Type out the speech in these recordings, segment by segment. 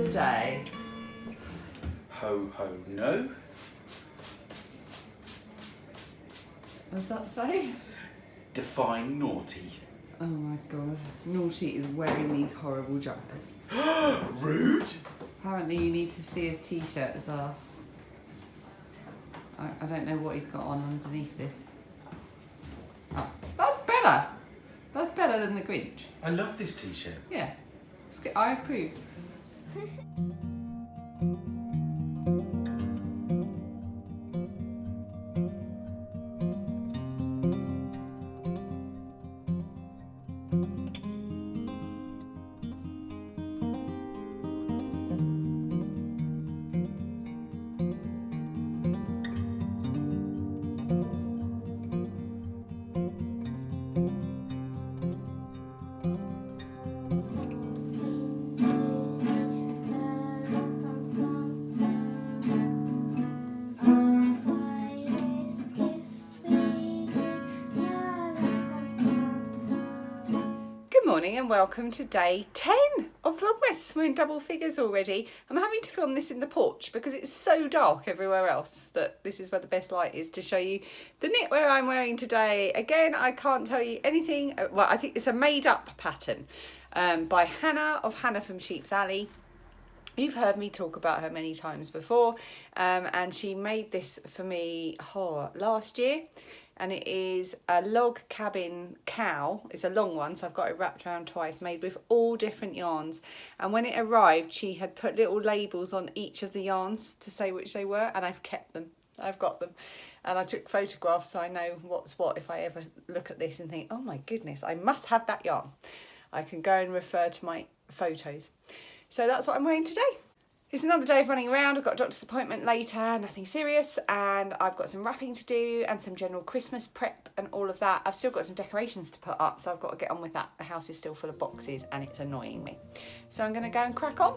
day. Ho ho no. What does that say? Define naughty. Oh my god. Naughty is wearing these horrible jumpers. Rude. Apparently you need to see his t-shirt as well. I don't know what he's got on underneath this. Oh, that's better. That's better than the Grinch. I love this t-shirt. Yeah, it's good. I approve. Good morning and welcome to day 10 of Vlogmas. We're in double figures already. I'm having to film this in the porch because it's so dark everywhere else that this is where the best light is to show you the knitwear I'm wearing today. Again, I can't tell you anything. Well, I think it's a made up pattern by Hannah of Hannah from Sheep's Alley. You've heard me talk about her many times before, and she made this for me last year. And it is a log cabin cowl. It's a long one, so I've got it wrapped around twice, made with all different yarns. And when it arrived, she had put little labels on each of the yarns to say which they were, and I've kept them. I've got them. And I took photographs so I know what's what if I ever look at this and think, oh my goodness, I must have that yarn. I can go and refer to my photos. So that's what I'm wearing today. It's another day of running around. I've got a doctor's appointment later, nothing serious, and I've got some wrapping to do and some general Christmas prep and all of that. I've still got some decorations to put up, so I've got to get on with that. The house is still full of boxes and it's annoying me. So I'm going to go and crack on.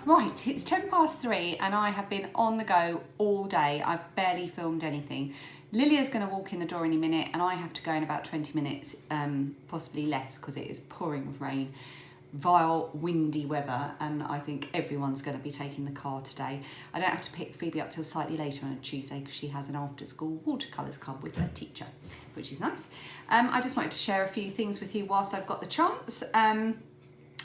Right, it's 3:10 and I have been on the go all day. I've barely filmed anything. Lilia's going to walk in the door any minute and I have to go in about 20 minutes, possibly less because it is pouring with rain, vile windy weather, and I think everyone's going to be taking the car today. I don't have to pick Phoebe up till slightly later on a Tuesday because she has an after school watercolours club with her teacher, which is nice. I just wanted to share a few things with you whilst I've got the chance.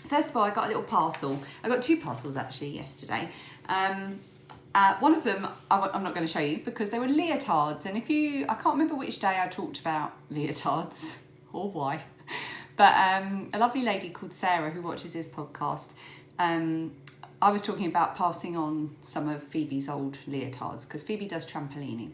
First of all, I got a little parcel. I got two parcels actually yesterday. One of them I'm not going to show you because they were leotards. And I can't remember which day I talked about leotards or why. But a lovely lady called Sarah who watches this podcast, I was talking about passing on some of Phoebe's old leotards because Phoebe does trampolining.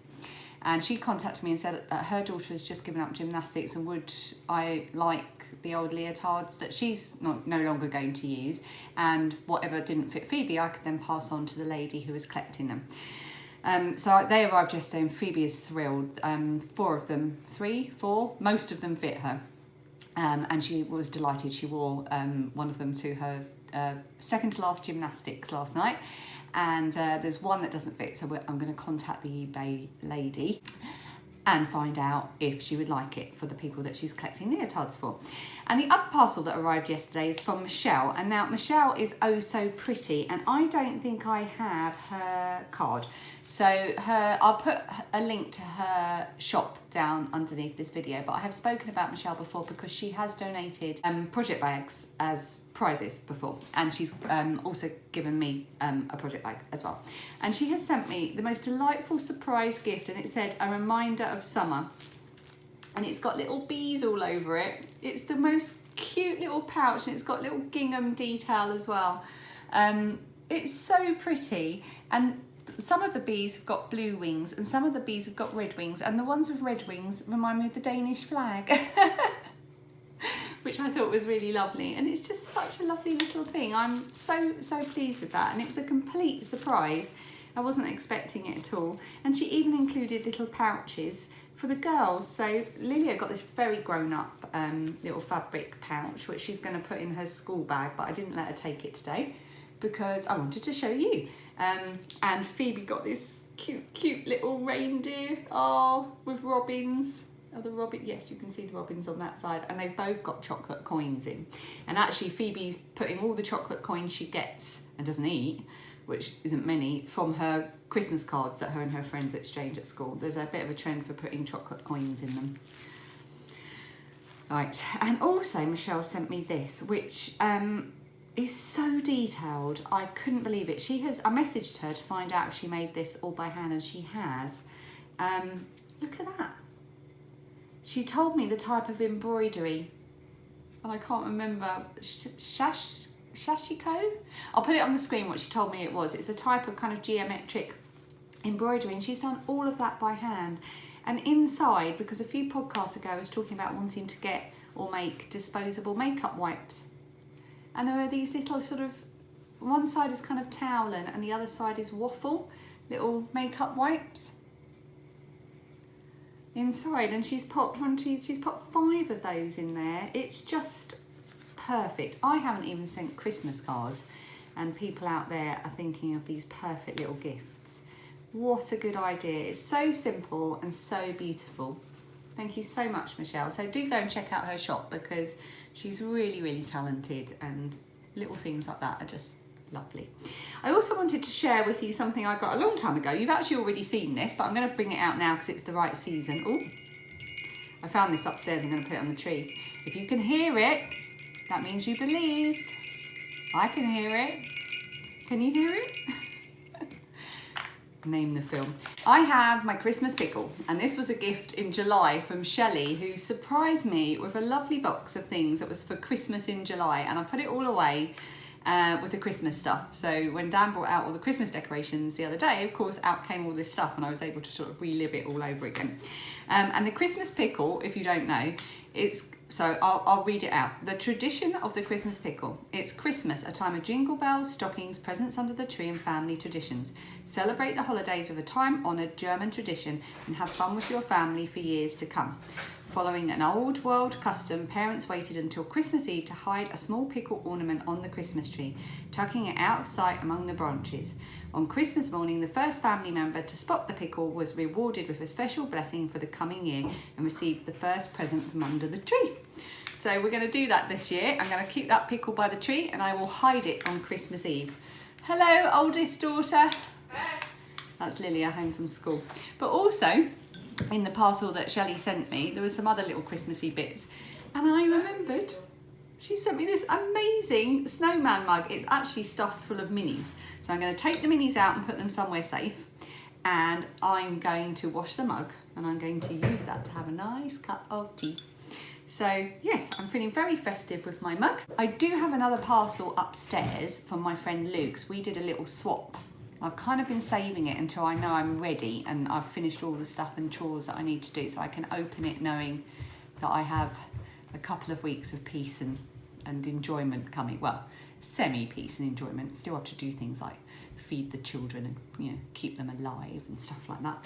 And she contacted me and said that her daughter has just given up gymnastics and would I like the old leotards that she's no longer going to use, and whatever didn't fit Phoebe I could then pass on to the lady who was collecting them. So they arrived yesterday and Phoebe is thrilled. 4 of them, 4, most of them fit her. And she was delighted. She wore one of them to her second to last gymnastics last night. And there's one that doesn't fit, so I'm going to contact the eBay lady and find out if she would like it for the people that she's collecting leotards for. And the other parcel that arrived yesterday is from Michelle. And now Michelle is oh so pretty, and I don't think I have her card. So I'll put a link to her shop down underneath this video, but I have spoken about Michelle before because she has donated project bags as prizes before, and she's also given me a project bag as well. And she has sent me the most delightful surprise gift, and it said a reminder of summer, and it's got little bees all over it. It's the most cute little pouch, and it's got little gingham detail as well. It's so pretty, and some of the bees have got blue wings and some of the bees have got red wings, and the ones with red wings remind me of the Danish flag. Which I thought was really lovely, and it's just such a lovely little thing. I'm so pleased with that, and it was a complete surprise. I wasn't expecting it at all, and she even included little pouches for the girls. So Lilia got this very grown-up little fabric pouch which she's going to put in her school bag, but I didn't let her take it today because I wanted to show you. And Phoebe got this cute little reindeer, with robins. Oh, the robin, yes, you can see the robins on that side, and they've both got chocolate coins in. And actually Phoebe's putting all the chocolate coins she gets and doesn't eat, which isn't many, from her Christmas cards that her and her friends exchange at school. There's a bit of a trend for putting chocolate coins in them. Right, and also Michelle sent me this, which is so detailed. I couldn't believe it. I messaged her to find out if she made this all by hand, and she has. Look at that. She told me the type of embroidery, and I can't remember, shashiko? I'll put it on the screen what she told me it was. It's a type of kind of geometric embroidery, and she's done all of that by hand. And inside, because a few podcasts ago I was talking about wanting to get or make disposable makeup wipes, and there are these little sort of, one side is kind of towelin and the other side is waffle, little makeup wipes inside, and she's popped 5 of those in there. It's just perfect. I haven't even sent Christmas cards, and people out there are thinking of these perfect little gifts. What a good idea. It's so simple and so beautiful. Thank you so much, Michelle. So do go and check out her shop, because she's really talented, and little things like that are just lovely. I also wanted to share with you something I got a long time ago. You've actually already seen this, but I'm going to bring it out now because it's the right season. Oh, I found this upstairs. I'm going to put it on the tree. If you can hear it, that means you believe. I can hear it. Can you hear it? Name the film. I have my Christmas pickle, and this was a gift in July from Shelley, who surprised me with a lovely box of things that was for Christmas in July, and I put it all away with the Christmas stuff. So when Dan brought out all the Christmas decorations the other day, of course out came all this stuff, and I was able to sort of relive it all over again. And the Christmas pickle, if you don't know, I'll read it out. The tradition of the Christmas pickle. It's Christmas, a time of jingle bells, stockings, presents under the tree, and family traditions. Celebrate the holidays with a time-honoured German tradition and have fun with your family for years to come. Following an old world custom, parents waited until Christmas Eve to hide a small pickle ornament on the Christmas tree, tucking it out of sight among the branches. On Christmas morning, the first family member to spot the pickle was rewarded with a special blessing for the coming year and received the first present from under the tree. So we're going to do that this year. I'm going to keep that pickle by the tree, and I will hide it on Christmas Eve. Hello, oldest daughter. Hi. That's Lilia home from school. But also, in the parcel that Shelley sent me, there were some other little Christmassy bits, and I remembered she sent me this amazing snowman mug. It's actually stuffed full of minis, so I'm going to take the minis out and put them somewhere safe, and I'm going to wash the mug, and I'm going to use that to have a nice cup of tea. So yes, I'm feeling very festive with my mug. I do have another parcel upstairs from my friend Luke's. We did a little swap. I've kind of been saving it until I know I'm ready and I've finished all the stuff and chores that I need to do, so I can open it knowing that I have a couple of weeks of peace and enjoyment coming. Well, semi-peace and enjoyment. Still have to do things like feed the children and keep them alive and stuff like that.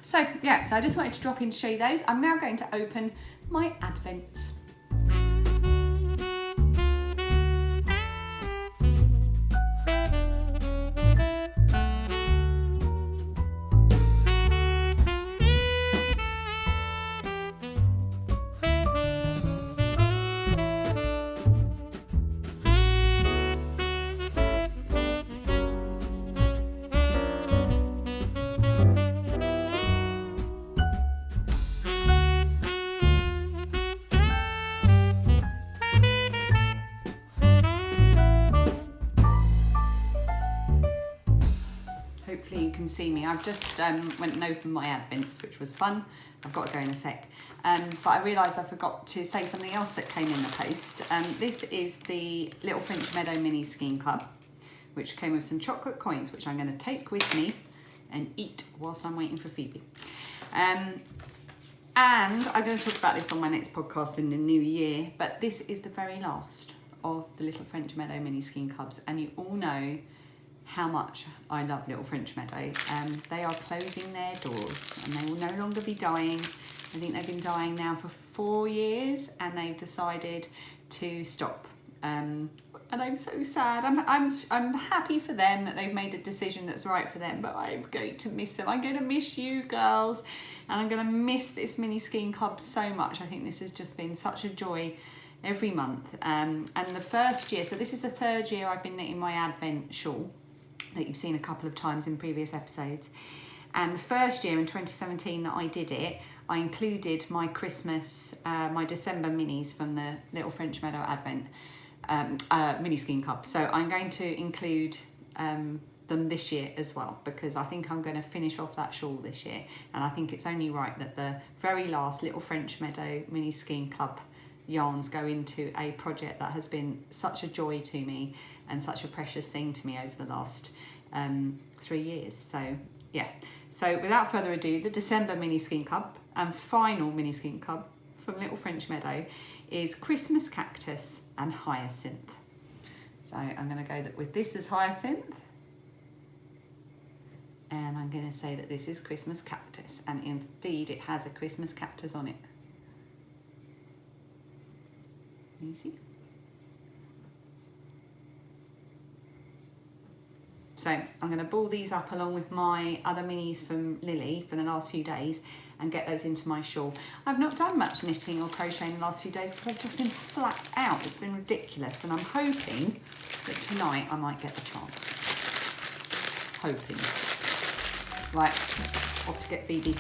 So yeah, so I just wanted to drop in to show you those. I'm now going to open my advents. Hopefully you can see me. I've just went and opened my advents, which was fun. I've got to go in a sec. But I realised I forgot to say something else that came in the post. This is the Little French Meadow Mini Skein Club, which came with some chocolate coins, which I'm going to take with me and eat whilst I'm waiting for Phoebe. And I'm going to talk about this on my next podcast in the new year, but this is the very last of the Little French Meadow mini skein clubs, and you all know how much I love Little French Meadow. They are closing their doors and they will no longer be dying. I think they've been dying now for 4 years and they've decided to stop. And I'm so sad. I'm happy for them that they've made a decision that's right for them, but I'm going to miss them. I'm going to miss you girls, and I'm going to miss this mini skein club so much. I think this has just been such a joy every month. And the first year, so this is the 3rd year I've been knitting my Advent shawl that you've seen a couple of times in previous episodes. And the first year in 2017 that I did it, I included my Christmas, my December minis from the Little French Meadow Advent mini skein club. So I'm going to include them this year as well, because I think I'm going to finish off that shawl this year. And I think it's only right that the very last Little French Meadow mini skein club yarns go into a project that has been such a joy to me and such a precious thing to me over the last 3 years. So yeah, so without further ado, the December mini skein club and final mini skein club from Little French Meadow is Christmas Cactus and Hyacinth. So I'm going to go with this as Hyacinth, and I'm going to say that this is Christmas Cactus, and indeed it has a Christmas cactus on it. Easy. So I'm going to ball these up along with my other minis from Lily for the last few days and get those into my shawl. I've not done much knitting or crocheting in the last few days because I've just been flat out. It's been ridiculous, and I'm hoping that tonight I might get the chance. Hoping. Right, off to get Phoebe.